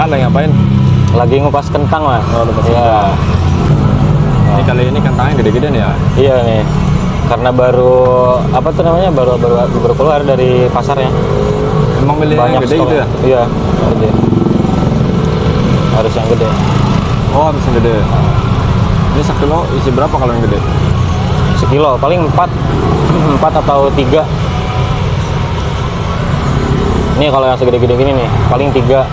lagi ngapain? Lagi ngupas kentang lah. Oh, ngupas ya. kentang. Ini kali ini kentangnya gede-gedean ya? Iya nih. Karena baru apa tuh namanya? Baru keluar dari pasarnya. Emang milih yang gede gitu ya? Iya, gede. Harus yang gede. Oh, harus yang gede. Ini sekilo isi berapa kalau yang gede? Sekilo, paling 4 atau 3. Ini kalau yang segede-gede gini nih, paling 3.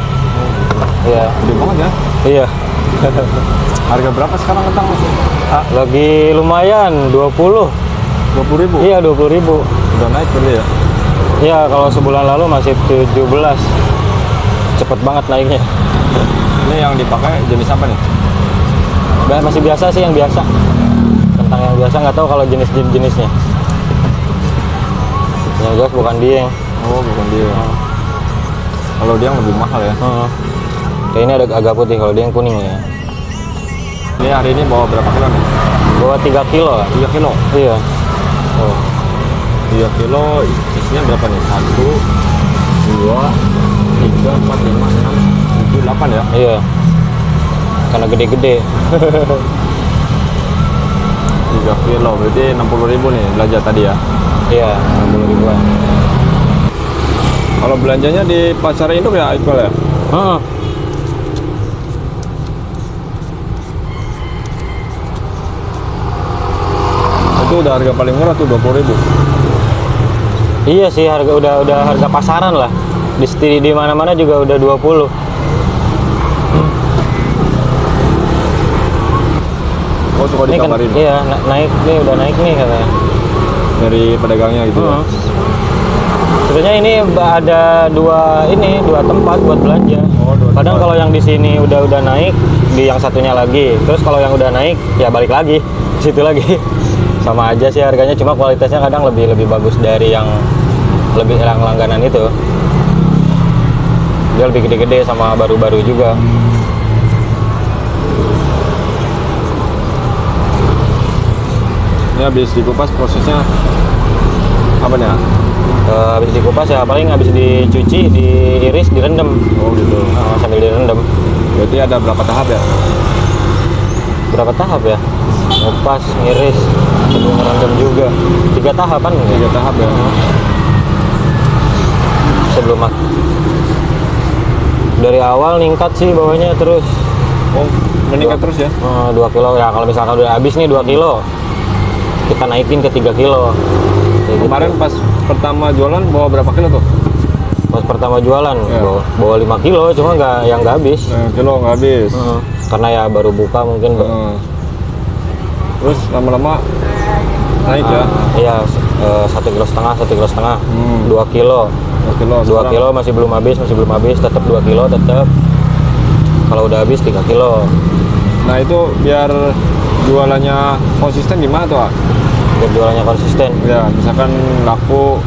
Iya. Gede banget ya? Iya. Harga berapa sekarang kentang Mas? Lagi lumayan, 20. 20.000? Iya, 20.000. Udah naik berarti ya? Iya, kalau sebulan lalu masih 17. Cepet banget naiknya. Ini yang dipakai jenis apa nih? Masih biasa sih, yang biasa. Kentang yang biasa, nggak tahu kalau jenisnya. Yang jelas bukan dieng. Oh, bukan dia. Kalau dia lebih mahal ya? Kayak ini agak putih, kalau dia yang kuning ya. Ini hari ini bawa berapa kilo nih? Bawa 3 kilo lah. 3 kilo? Iya. Oh. 3 kilo isinya berapa nih? 1, 2, 3, 4, 5, 6, 7, 8 ya? Iya. Karena gede-gede. 3 kilo, berarti 60.000 nih belanja tadi ya? Iya, 60.000-an. Kalau belanjanya di pasar induk ya, Iqbal ya? Itu udah harga paling murah tuh, 20.000. Iya sih, udah harga pasaran lah. Di mana-mana juga udah 20. Oh, suka Ini kan, dikabarin? iya, naik nih, udah naik nih katanya. Dari pedagangnya gitu ya? Sebenarnya ini ada dua tempat buat belanja. Oh, Kadang kalau yang di sini udah naik, di yang satunya lagi. Terus kalau yang udah naik, ya balik lagi ke situ lagi. Sama aja sih harganya, cuma kualitasnya kadang lebih bagus dari yang langganan itu. Dia lebih gede-gede sama baru-baru juga. Ini habis dikupas prosesnya apa nih? Habis dikupas ya paling habis dicuci, diiris, direndam. Oh gitu. Sambil direndam. Berarti ada berapa tahap ya? Berapa tahap ya? Ngupas, ngiris, sebelum merendam juga. 3 tahapan ya? 3 tahap ya? Sebelum dari awal ningkat sih bawahnya terus. Oh, meningkat terus ya? 2 kilo ya, kalau misalkan udah habis nih 2 kilo, kita naikin ke 3 kilo. Kemarin pas pertama jualan bawa berapa kilo tuh? Pas pertama jualan ya. bawa 5 kilo, cuma nggak habis. 5 kilo nggak habis. Karena ya baru buka mungkin. Terus lama-lama naik ya? Iya, 1,5 kilo, 2 kilo. 2 kilo masih belum habis, tetap 2 kilo tetap. Kalau udah habis 3 kilo. Nah itu biar jualannya konsisten gimana tuh? Biar jualannya konsisten. Ya, misalkan laku,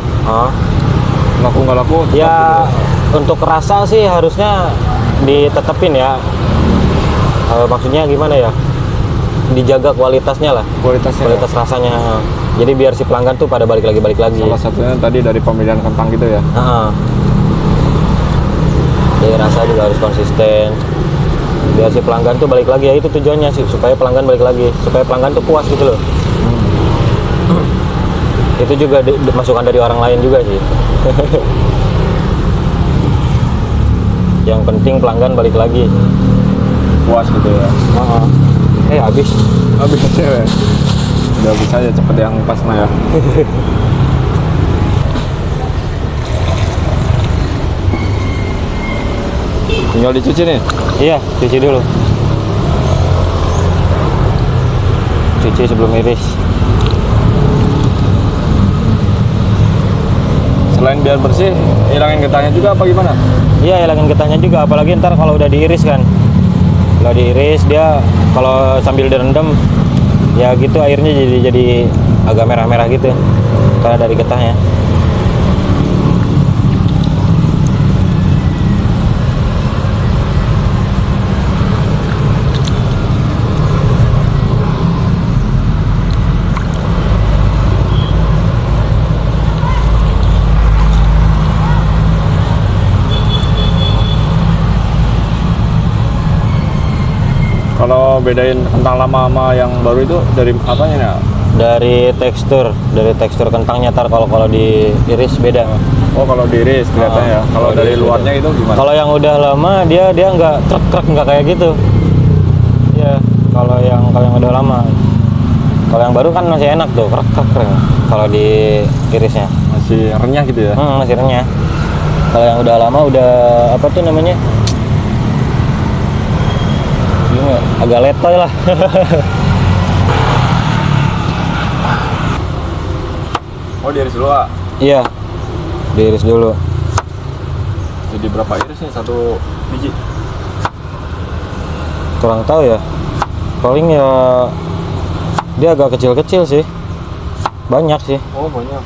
nggak laku. Ya untuk rasa sih harusnya ditetepin ya. Maksudnya gimana ya? Dijaga kualitasnya lah. Kualitas rasanya. Jadi biar si pelanggan tuh pada balik lagi. Salah satunya tadi dari pemilihan kentang gitu ya. Jadi rasa juga harus konsisten. Biar si pelanggan tuh balik lagi, ya itu tujuannya sih, supaya pelanggan balik lagi, supaya pelanggan tuh puas gitu loh. Itu juga masukan dari orang lain juga sih. Yang penting pelanggan balik lagi, puas gitu ya. Habis ya. Udah bisa aja cepet yang pas ya. Tinggal dicuci nih? Iya, cuci dulu. Cuci sebelum iris. Selain biar bersih, hilangin getahnya juga apa gimana? Iya, hilangin getahnya juga, apalagi ntar kalau udah diiris kan. Kalau diiris dia kalau sambil direndam ya gitu airnya jadi agak merah-merah gitu karena dari getahnya. Kalau bedain kentang lama sama yang baru itu dari apanya ya? Dari tekstur kentangnya. Kalau diiris beda. Oh, kalau diiris kelihatannya ya. Kalau dari luarnya itu gimana? Kalau yang udah lama dia nggak krek nggak kayak gitu. Ya, kalau yang udah lama. Kalau yang baru kan masih enak tuh, krek kalau diirisnya. Masih renyah gitu ya? Masih renyah. Kalau yang udah lama udah apa tuh namanya? Ini agak letoy lah. Oh, diiris dulu, Pak? Iya, diiris dulu. Jadi berapa iris nih satu biji? Kurang tahu ya. Paling ya dia agak kecil-kecil sih. Banyak sih. Oh, banyak.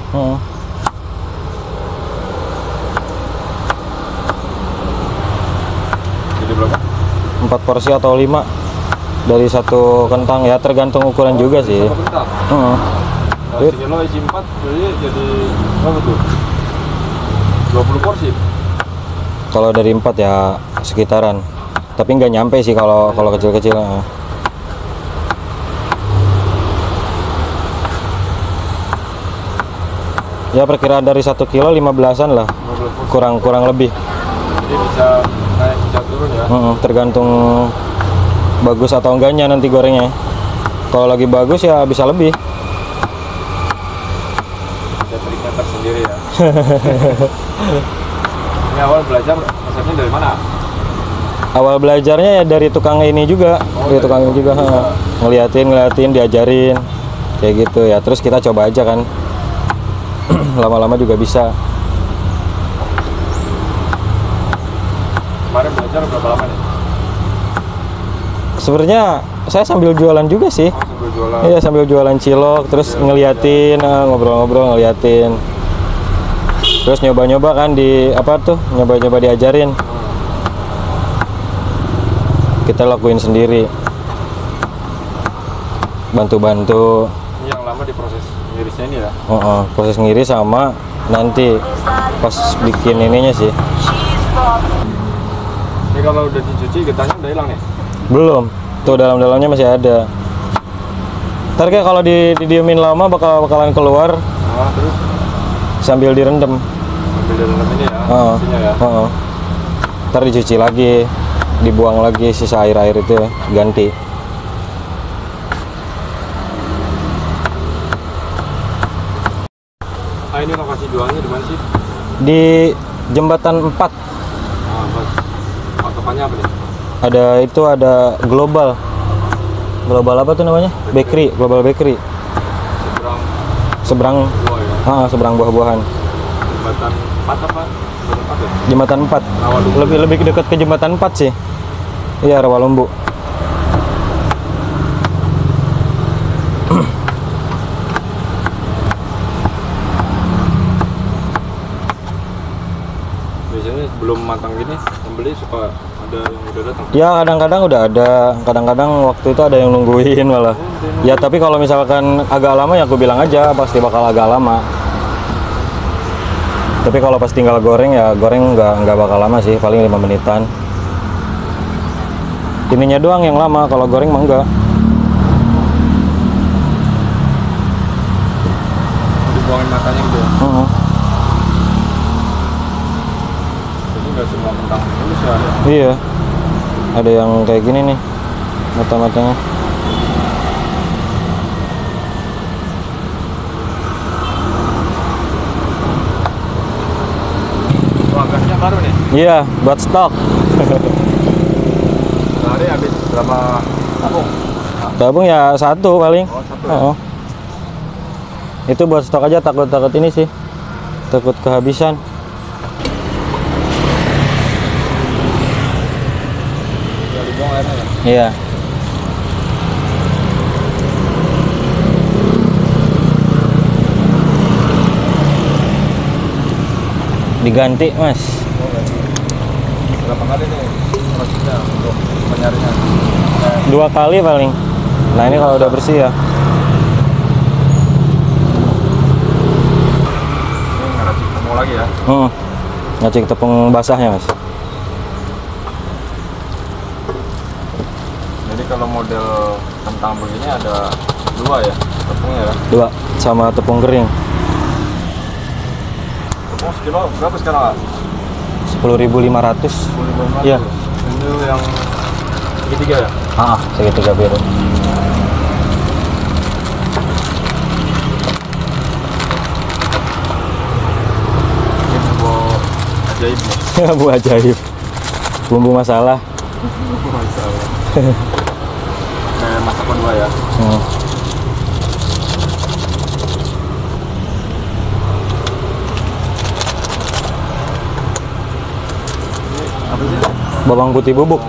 Jadi berapa? 4 porsi atau 5 dari satu kentang ya, tergantung ukuran juga sih. Satu kentang? Kalau sekilo isi 4, jadi berapa tuh? 20 porsi? Kalau dari 4 ya sekitaran. Tapi nggak nyampe sih kalau kecil-kecil. Ya perkiraan dari 1 kilo 15-an lah. 15 Kurang lebih. Jadi bisa naik bisa turun ya? Tergantung bagus atau enggaknya nanti gorengnya. Kalau lagi bagus ya bisa lebih. Ada triknya tersendiri ya. Ini awal belajar resepnya dari mana? Awal belajarnya ya dari tukang ini juga. Dari tukang ini juga. Ngeliatin, diajarin. Kayak gitu ya. Terus kita coba aja kan. Lama-lama juga bisa. Kemarin belajar berapa lama nih? Sebenarnya saya sambil jualan juga sih. Oh, sambil jualan. Iya, sambil jualan cilok, terus ngeliatin, ngobrol-ngobrol, ngeliatin. Terus nyoba-nyoba kan nyoba-nyoba diajarin. Kita lakuin sendiri. Bantu-bantu. Ini yang lama di proses ngirisnya ini ya? Proses ngiris sama nanti pas bikin ininya sih. Ini kalau udah dicuci getahnya udah hilang nih? Belum. Tuh dalam-dalamnya masih ada. Ntar kayak kalau didiemin lama bakalan keluar. Terus? Sambil direndam. Sambil direndam ini ya? Isinya ya? Ntar dicuci lagi, dibuang lagi sisa air-air itu, ganti. Ini lokasi jualnya di mana sih? Di Jembatan 4. Patokannya apa nih? Ada Global apa tuh namanya? Bakery, Global Bakery. Seberang buah ya? Seberang buah-buahan. Jembatan 4 apa? Jembatan 4. Lebih dekat ke Jembatan 4 sih. Iya, Rawalumbu. Biasanya belum matang gini, pembeli suka ada yang udah datang? Ya kadang-kadang udah ada, kadang-kadang waktu itu ada yang nungguin malah. Ya tapi kalau misalkan agak lama ya aku bilang aja pasti bakal agak lama. Tapi kalau pas tinggal goreng ya goreng nggak bakal lama sih, paling 5 menitan. Ininya doang yang lama, kalau goreng mah enggak. Dibuangin matanya gitu ya? Jadi nggak semua kentang mulus ya ada? Iya, ada yang kayak gini nih mata-matanya. Wah, gasnya baru nih? Iya, buat stok. Sehari habis berapa tabung? Tabung ya 1 paling. Oh, 1 ya? Itu buat stok aja, takut ini sih, takut kehabisan. Ya, dibuang airnya ya? Iya. Diganti, Mas. Berapa kali nih prosesnya untuk penyaringan? 2 kali paling. Nah ini kalau udah bersih ya. Ini ngeracik tepung lagi ya? Ngacik tepung basahnya, Mas. Jadi kalau model kentang begini ada dua ya tepungnya ya? Dua sama tepung kering. Tepung sekilo berapa sekarang? 10.500. 10.500. Iya. Ini yang segitiga ya? Segitiga biru. Ini bumbu ajaib nih. Bumbu ajaib. Bumbu masalah. Masalah. Kayak masak kedua ya. Apa sih? Bawang putih bubuk.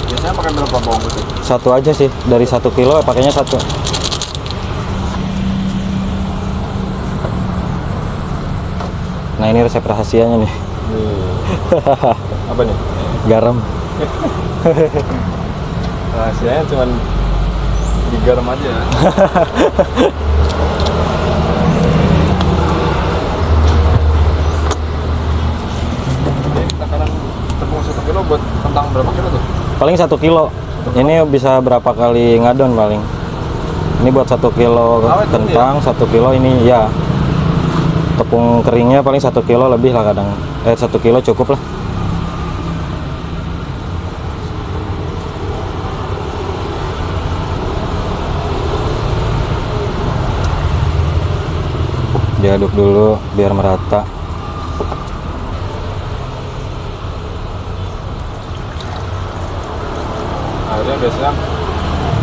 Biasanya pakai berapa bawang putih? Satu aja sih, dari 1 kilo pakainya 1. Nah ini resep rahasianya nih. Apa nih? Garam. Rahasianya cuman digaram aja ya. Ini takaran tepung 1 kilo buat kentang berapa kilo tuh? Paling 1 kilo. Ini bisa berapa kali ngadon paling. Ini buat 1 kilo Awet kentang, 1 kilo ini ya. Tepung keringnya paling 1 kilo lebih lah kadang. 1 kilo cukup lah. Diaduk dulu biar merata. Akhirnya biasanya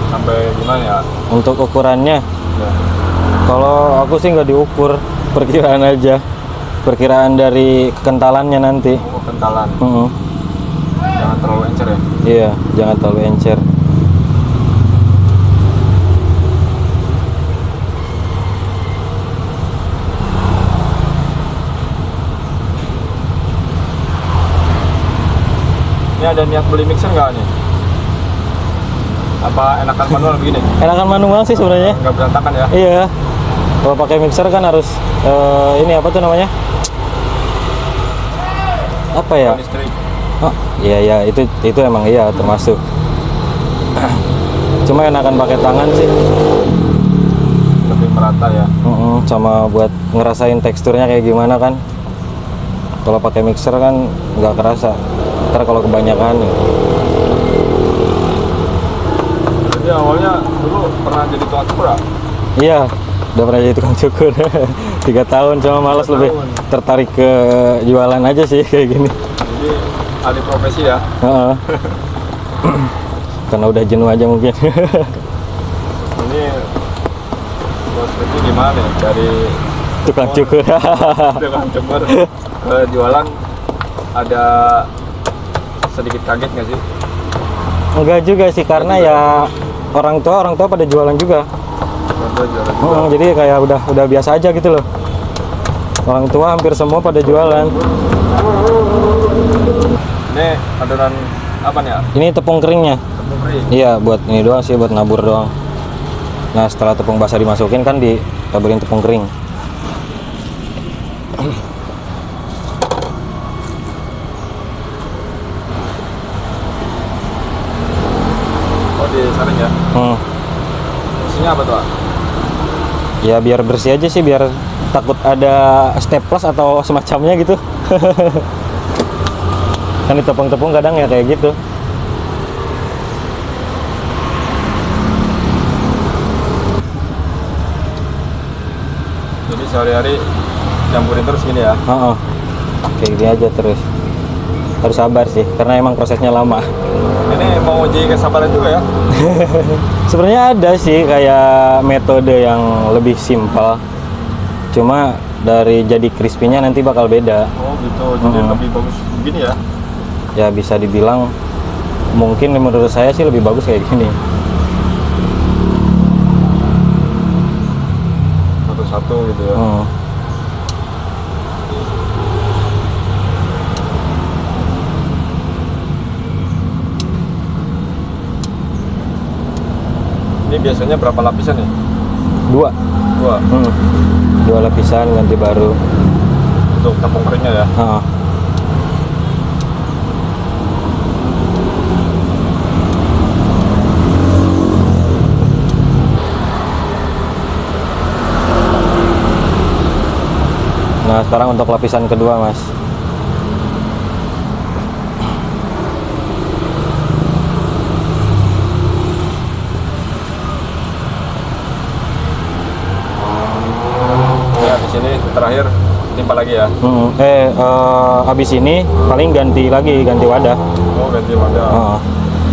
sampai gimana ya? Untuk ukurannya, Ya. kalau aku sih nggak diukur, perkiraan aja. Perkiraan dari kekentalannya nanti. Oh, kentalan. Mm-mm. Jangan terlalu encer ya. Iya, jangan terlalu encer. Ini ada niat beli mixer nggak nih? Apa enakan manual begini? Enakan manual sih sebenarnya. Nggak berantakan ya? Iya. Kalau pakai mixer kan harus ini apa tuh namanya? Apa ya? Listrik. Oh, iya ya, itu emang iya termasuk. Cuma enakan pakai tangan sih. Lebih merata ya. Sama buat ngerasain teksturnya kayak gimana kan. Kalau pakai mixer kan nggak kerasa. Ntar kalau kebanyakan. Jadi awalnya dulu pernah jadi tukang cukur ya? Iya, udah pernah jadi tukang cukur. 3 tahun, cuma malas 3 lebih tahun. tertarik ke jualan aja sih kayak gini. Jadi alih profesi ya? Heeh. Karena udah jenuh aja mungkin. Ini bos itu gimana nih? Dari Tukang cukur. tukang cukur ke jualan ada sedikit kaget nggak sih? Enggak juga sih, karena ya orang tua pada jualan juga. Contoh jualan juga. Jadi kayak udah biasa aja gitu loh. Orang tua hampir semua pada jualan. Ini adonan apa nih ya? Ini tepung keringnya. Tepung kering. Iya, buat ini doang sih, buat nabur doang. Nah, setelah tepung basah dimasukin kan ditaburin tepung kering. Oh, disaring ya? Isinya apa tuh, Pak? Ya biar bersih aja sih, biar takut ada staples atau semacamnya gitu. Kan di tepung-tepung kadang ya kayak gitu. Jadi sehari-hari campurin terus gini ya? Heeh. Kayak gini aja terus. Harus sabar sih, karena emang prosesnya lama. Ini mau uji kesabaran juga ya? Sebenarnya ada sih kayak metode yang lebih simpel. Cuma dari jadi crispy-nya nanti bakal beda. Oh gitu, jadi lebih bagus begini ya? Ya bisa dibilang mungkin menurut saya sih lebih bagus kayak gini. Satu-satu gitu ya? Ini biasanya berapa lapisan nih? 2. 2 lapisan ganti baru. Untuk tepung keringnya ya? Heeh. sekarang untuk lapisan kedua, Mas. Ya, di sini terakhir timpa lagi ya. Habis ini paling ganti wadah. Oh, ganti wadah. Heeh.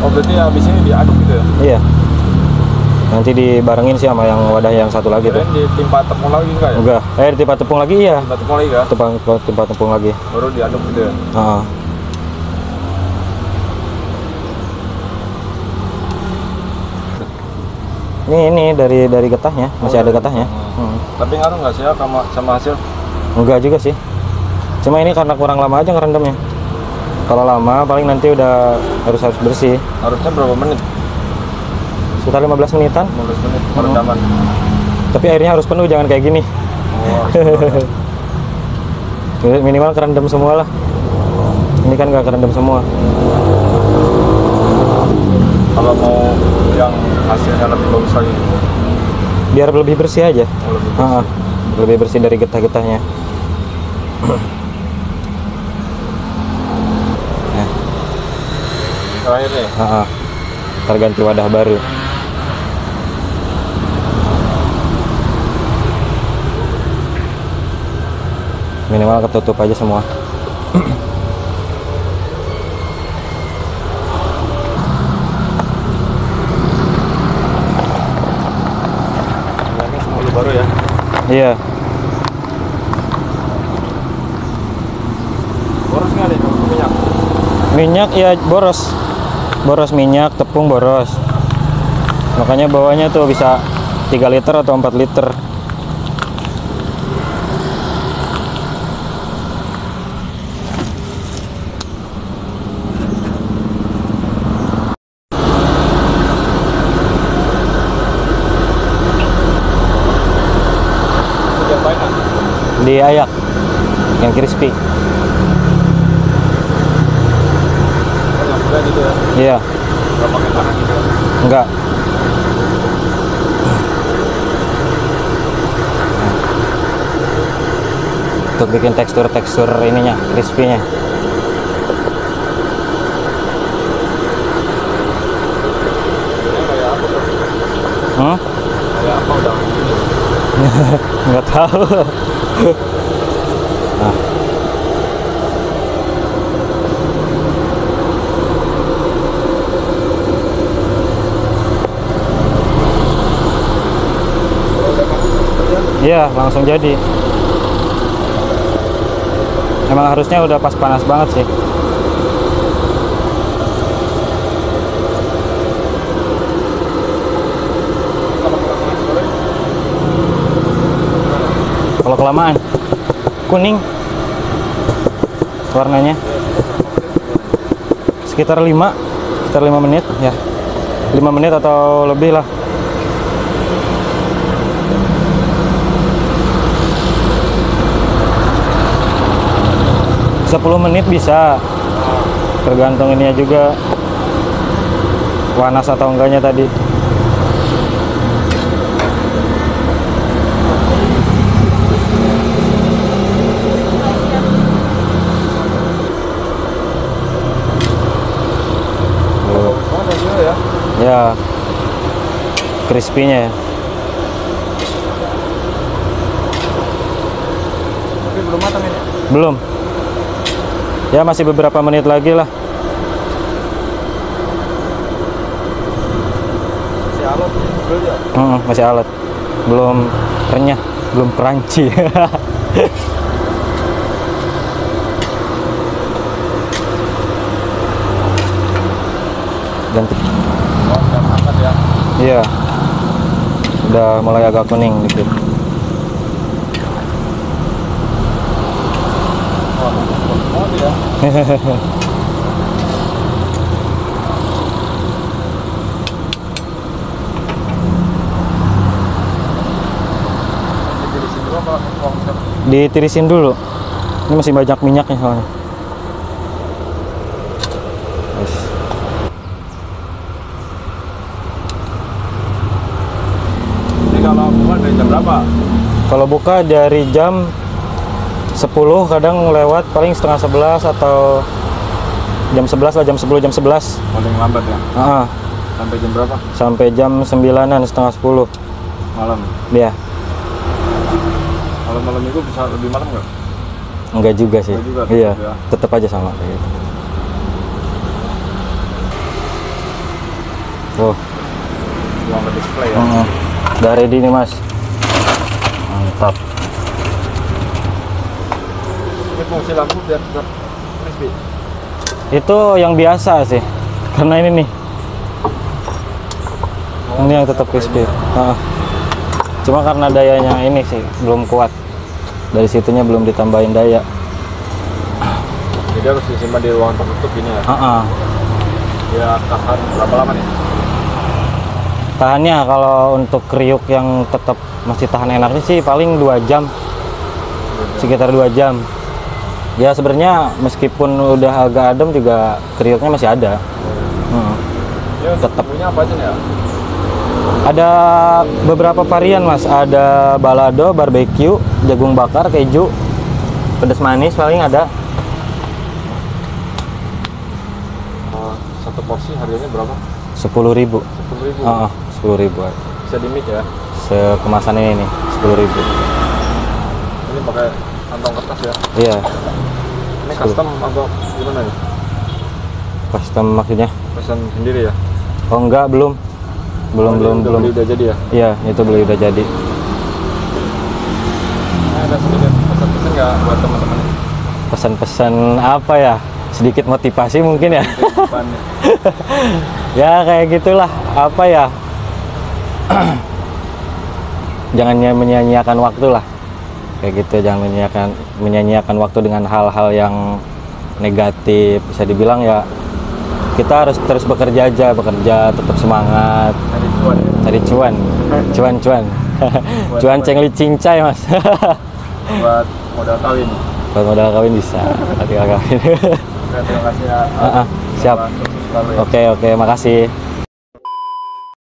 Oh, berarti habis ini diaduk gitu ya? Iya. Nanti dibarengin sih sama yang wadah yang satu lagi tuh. Kirain ditimpa tepung lagi enggak ya? Enggak. Ditimpa tepung lagi ya. Timpa tepung lagi kah? Timpa tepung lagi. Baru diaduk gitu ya? Heeh. Ini dari getahnya, masih ada getahnya. Tapi ngaruh nggak sih ya sama hasil? Enggak juga sih. Cuma ini karena kurang lama aja ngerendamnya. Kalau lama paling nanti udah harus bersih. Harusnya berapa menit? Sekitar 15 menitan. 15 menit perendaman. Tapi airnya harus penuh, jangan kayak gini. Oh, Minimal kerendam semua lah. Ini kan nggak kerendam semua. kalau mau yang hasilnya lebih bagus lagi, Biar lebih bersih aja. lebih bagus. Lebih bersih dari getah-getahnya. Terakhir nih, Ntar ganti wadah baru. Minimal ketutup aja semua. ini semua baru ya. Iya. Boros nggak nih kalau minyak? Minyak ya boros. Boros minyak, tepung boros. Makanya bawahnya tuh bisa 3 liter atau 4 liter. Diayak yang crispy. Yang mudah gitu ya. Iya. Nggak pakai tangan gitu. Enggak. Untuk bikin tekstur ininya, crispy-nya. Ini kayak apa tuh? Kayak apa udah? Nggak tahu. Nah. Iya, langsung jadi. Emang harusnya udah pas panas banget sih. Kalau kelamaan kuning warnanya sekitar 5 menit ya. 5 menit atau lebih lah. Sepuluh menit bisa, tergantung ininya juga panas atau enggaknya tadi. Ya, crispy-nya ya. Tapi belum matang ini. Belum. Ya masih beberapa menit lagi lah. Masih alot ya. Masih alat. Belum renyah, belum crunchy. Ganti. Oh, udah angkat ya. Iya. Udah mulai agak kuning dikit. Oh, ya. Ditirisin dulu. Ini masih banyak minyaknya soalnya. Ini kalau buka dari jam berapa? Kalau buka dari jam 10 kadang lewat, paling setengah 11 atau jam 11 lah, jam 10, jam 11. Paling lambat ya? Sampai jam berapa? Sampai jam 9-an, setengah 10 malam. ya. Kalau malam minggu bisa lebih malam nggak? Enggak juga sih. Enggak juga, Iya, tetap ya. tetap aja sama kayak gitu. Oh, Ruang ke display ya? udah ready nih mas. Mantap. Ini fungsi lampu biar tetap crispy. Itu yang biasa sih, karena ini nih. Ini yang tetap crispy. Cuma karena dayanya ini sih belum kuat. Dari situnya belum ditambahin daya. Jadi harus disimpan di ruangan tertutup ini ya? Ya tahan berapa lama nih? Tahannya kalau untuk kriuk yang tetap masih tahan enaknya sih paling 2 jam. Sekitar 2 jam. Ya sebenarnya meskipun udah agak adem juga kriuknya masih ada. Ya tetap punya apa aja nih ya? Ada beberapa varian mas, ada balado, barbecue, jagung bakar, keju, pedas manis paling ada. Satu porsi harganya berapa? 10.000. 10.000. 10.000. Bisa di mix ya? Sekemasan ini nih 10.000. Ini pakai kantong kertas ya? Iya. Ini custom atau gimana nih? Custom maksudnya? Pesan sendiri ya? Oh enggak, belum. Belum. Beli udah jadi ya? Iya, itu beli udah jadi. Ini ada sedikit pesan-pesan nggak buat teman-teman? Pesan-pesan apa ya? Sedikit motivasi mungkin ya. Ya kayak gitulah, apa ya? Jangan menyia-nyiakan waktu lah. Kayak gitu, jangan menyia-nyiakan waktu dengan hal-hal yang negatif. Bisa dibilang ya kita harus terus bekerja aja, tetap semangat. Cari cuan. Cuan cengli cincai mas. Buat modal kawin. Buat modal kawin bisa. Tinggal kawin. Terima kasih ya. Siap. Oke, makasih.